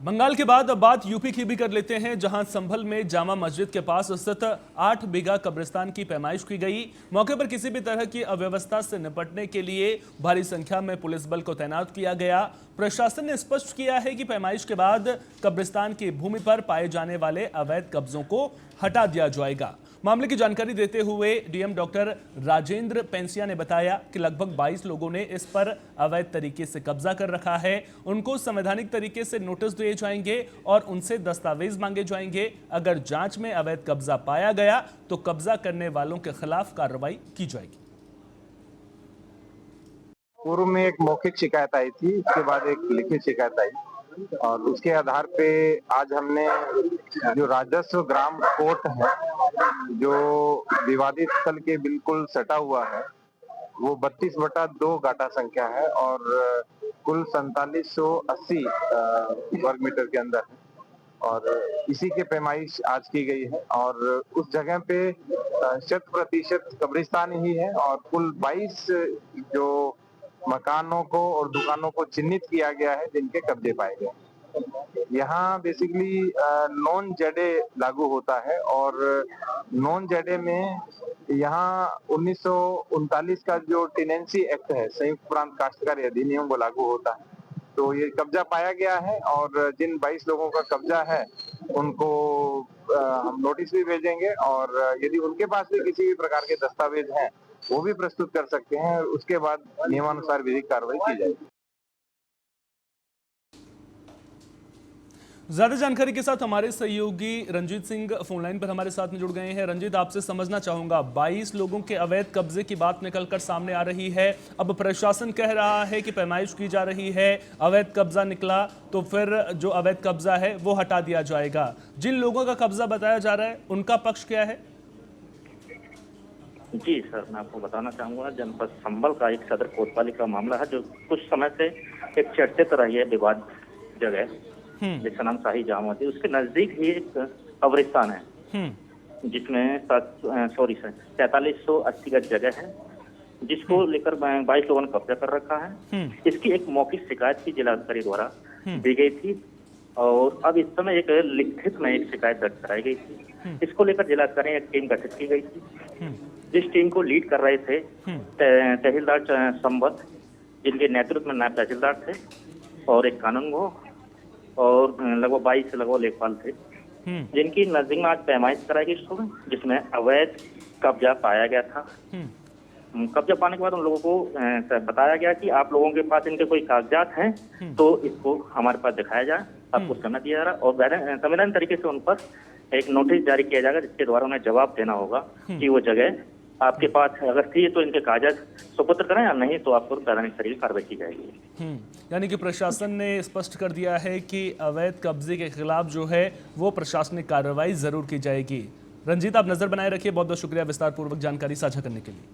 बंगाल के बाद अब बात यूपी की भी कर लेते हैं, जहां संभल में जामा मस्जिद के पास स्थित 8 बीघा कब्रिस्तान की पैमाइश की गई। मौके पर किसी भी तरह की अव्यवस्था से निपटने के लिए भारी संख्या में पुलिस बल को तैनात किया गया। प्रशासन ने स्पष्ट किया है कि पैमाइश के बाद कब्रिस्तान की भूमि पर पाए जाने वाले अवैध कब्जों को हटा दिया जाएगा। मामले की जानकारी देते हुए डीएम डॉक्टर राजेंद्र पेंसिया ने बताया कि लगभग 22 लोगों ने इस पर अवैध तरीके से कब्जा कर रखा है। उनको संवैधानिक तरीके से नोटिस दिए जाएंगे और उनसे दस्तावेज मांगे जाएंगे। अगर जांच में अवैध कब्जा पाया गया तो कब्जा करने वालों के खिलाफ कार्रवाई की जाएगी। पूर्व में एक मौखिक शिकायत आई थी, उसके बाद एक लिखित शिकायत आई और उसके आधार पे आज हमने जो राजस्व ग्राम कोर्ट है, जो विवादित स्थल के बिल्कुल सटा हुआ है, वो 32/2 गाटा संख्या है और कुल 4780 वर्ग मीटर के अंदर है और इसी के पैमाइश आज की गई है और उस जगह पे 100% कब्रिस्तान ही है और कुल 22 जो मकानों को और दुकानों को चिन्हित किया गया है जिनके कब्जे पाए गए। यहाँ बेसिकली नॉन जेडे लागू होता है और नॉन जेडे में यहाँ 1939 का जो टेनेंसी एक्ट है, संयुक्त प्रांत काश्तकारी अधिनियम, वो लागू होता है। तो ये कब्जा पाया गया है और जिन 22 लोगों का कब्जा है उनको हम नोटिस भी भेजेंगे और यदि उनके पास भी किसी भी प्रकार के दस्तावेज हैं वो भी प्रस्तुत कर सकते हैं। उसके बाद नियमानुसार विधिक कार्रवाई की जाएगी। ज्यादा जानकारी के साथ हमारे सहयोगी रंजीत सिंह फोनलाइन पर हमारे साथ में जुड़ गए हैं। रंजीत, आपसे समझना चाहूंगा, 22 लोगों के अवैध कब्जे की बात निकलकर सामने आ रही है। अब प्रशासन कह रहा है कि पैमाइश की जा रही है, अवैध कब्जा निकला तो फिर जो अवैध कब्जा है वो हटा दिया जाएगा। जिन लोगों का कब्जा बताया जा रहा है उनका पक्ष क्या है? जी सर, मैं आपको बताना चाहूंगा, जनपद संभल का एक सदर कोतवाली का मामला है जो कुछ समय से एक चर्चित रही है विवाद जगह, जिसका नाम शाही जामा है। उसके नजदीक ही एक कब्रिस्तान है जिसमें 4380 गज जगह है, जिसको लेकर 22 लोगों ने कब्जा कर रखा है। इसकी एक मौखिक शिकायत की जिलाधिकारी द्वारा दी गई थी और अब इस समय एक लिखित में एक शिकायत दर्ज कराई गई थी। इसको लेकर जिलाधिकारी एक टीम गठित की गई थी, जिस टीम को लीड कर रहे थे तहसीलदार संबल, जिनके नेतृत्व में नायब तहसीलदार थे और एक कानूनगो और लगभग 22 से लगभग लेखपाल थे, जिनकी नजदीक में आज पैमाइश कराई गई सुबह, जिसमें अवैध कब्जा पाया गया था। कब्जा पाने के बाद उन लोगों को बताया गया कि आप लोगों के पास इनके कोई कागजात हैं तो इसको हमारे पास दिखाया जाए, आपको समय दिया जा रहा है और संविधान तरीके से उन पर एक नोटिस जारी किया जाएगा जिसके द्वारा उन्हें जवाब देना होगा कि वो जगह आपके पास अगर थी तो इनके कागज सुपुत्र करें या नहीं तो आपको वैधानिक तरीके से कार्रवाई की जाएगी। यानी कि प्रशासन ने स्पष्ट कर दिया है कि अवैध कब्जे के खिलाफ जो है वो प्रशासनिक कार्रवाई जरूर की जाएगी। रंजीत, आप नजर बनाए रखिए। बहुत बहुत शुक्रिया विस्तार पूर्वक जानकारी साझा करने के लिए।